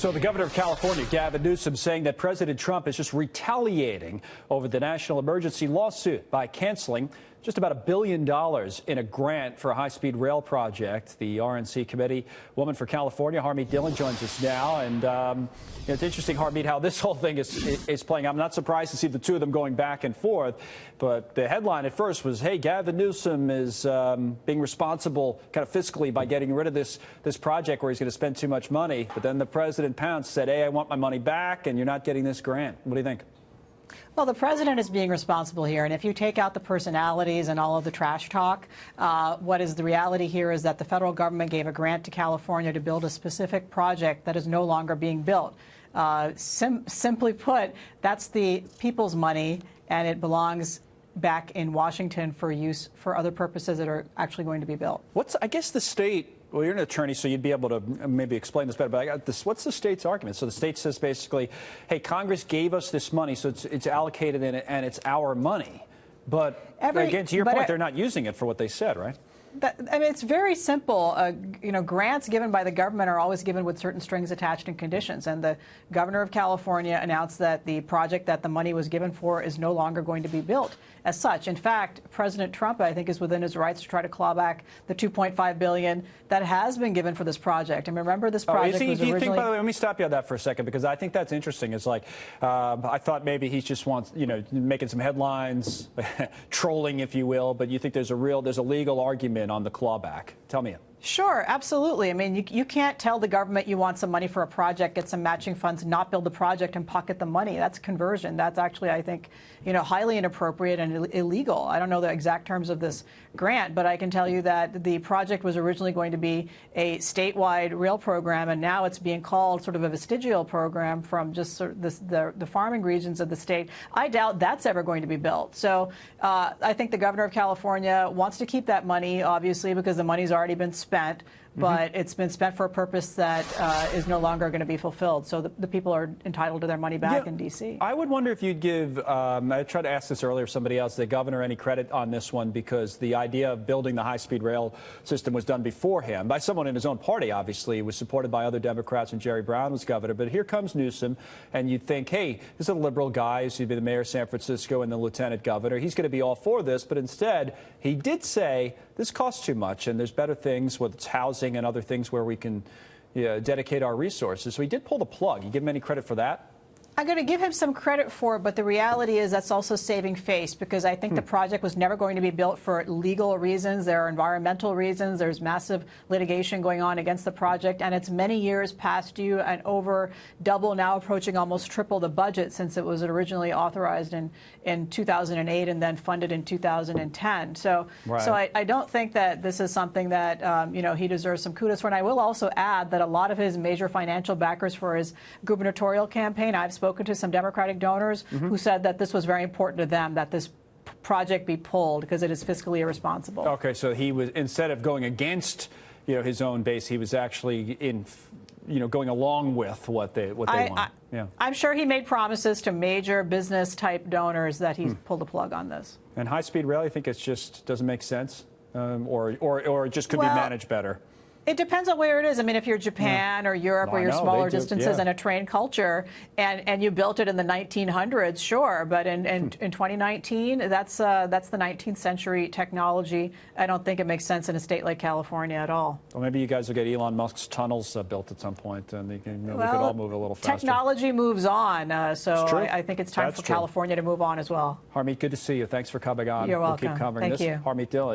So the governor of California, Gavin Newsom, saying that President Trump is just retaliating over the national emergency lawsuit by canceling just about $1 billion in a grant for a high-speed rail project. The RNC committee woman for California, Harmeet Dhillon, joins us now. And it's interesting, Harmeet, how this whole thing is playing. I'm not surprised to see the two of them going back and forth. But the headline at first was, hey, Gavin Newsom is being responsible kind of fiscally by getting rid of this project where he's going to spend too much money. But then the president pounced, said, hey, I want my money back, and you're not getting this grant. What do you think? Well, the president is being responsible here, and if you take out the personalities and all of the trash talk, what is the reality here is that the federal government gave a grant to California to build a specific project that is no longer being built. Simply put, that's the people's money, and it belongs back in Washington for use for other purposes that are actually going to be built. I guess the state, well, you're an attorney, so you'd be able to maybe explain this better, but I got this. What's the state's argument? So the state says basically, hey, Congress gave us this money, so it's allocated in it, and it's our money. But again, to your point, they're not using it for what they said, right? I mean, it's very simple. Grants given by the government are always given with certain strings attached and conditions. And the governor of California announced that the project that the money was given for is no longer going to be built as such. In fact, President Trump, I think, is within his rights to try to claw back the $2.5 billion that has been given for this project. And remember, this project was originally... Do you think, by the way, let me stop you on that for a second, because I think that's interesting. It's like, I thought maybe he just wants, making some headlines, trolling, if you will, but you think there's a legal argument on the clawback. Tell me. Sure, absolutely. I mean, you can't tell the government you want some money for a project, get some matching funds, not build the project, and pocket the money. That's conversion. That's actually, I think, highly inappropriate and illegal. I don't know the exact terms of this grant, but I can tell you that the project was originally going to be a statewide rail program, and now it's being called sort of a vestigial program from just sort of the farming regions of the state. I doubt that's ever going to be built. So I think the governor of California wants to keep that money, obviously, because the money's already been spent, but it's been spent for a purpose that is no longer going to be fulfilled. So the people are entitled to their money back in D.C. I would wonder if you'd give, I tried to ask this earlier, somebody else, the governor, any credit on this one, because the idea of building the high-speed rail system was done before him by someone in his own party, obviously. It was supported by other Democrats when Jerry Brown was governor. But here comes Newsom, and you'd think, hey, this is a liberal guy. He's going to be the mayor of San Francisco and the lieutenant governor. He's going to be all for this. But instead, he did say this costs too much, and there's better things, whether it's housing and other things where we can dedicate our resources. So he did pull the plug. You give him any credit for that? I'm going to give him some credit for it, but the reality is that's also saving face, because I think the project was never going to be built for legal reasons. There are environmental reasons. There's massive litigation going on against the project, and it's many years past due and over double, now approaching almost triple the budget since it was originally authorized in 2008 and then funded in 2010. So I don't think that this is something that he deserves some kudos for. And I will also add that a lot of his major financial backers for his gubernatorial campaign, I've spoken to some Democratic donors who said that this was very important to them, that this project be pulled because it is fiscally irresponsible. Okay, so he was, instead of going against his own base, he was actually going along with what they want. I'm sure he made promises to major business type donors that he pulled the plug on this. And high-speed rail, you think it just doesn't make sense, or it just could be managed better? It depends on where it is. I mean, if you're Japan or Europe, where you're smaller distances and a train culture, and you built it in the 1900s, sure. But in 2019, that's the 19th century technology. I don't think it makes sense in a state like California at all. Well, maybe you guys will get Elon Musk's tunnels built at some point, and we could all move a little faster. Technology moves on, so I think it's time for California to move on as well. Harmeet, good to see you. Thanks for coming on. You're welcome. We'll keep covering this. Thank you. Harmeet Dhillon.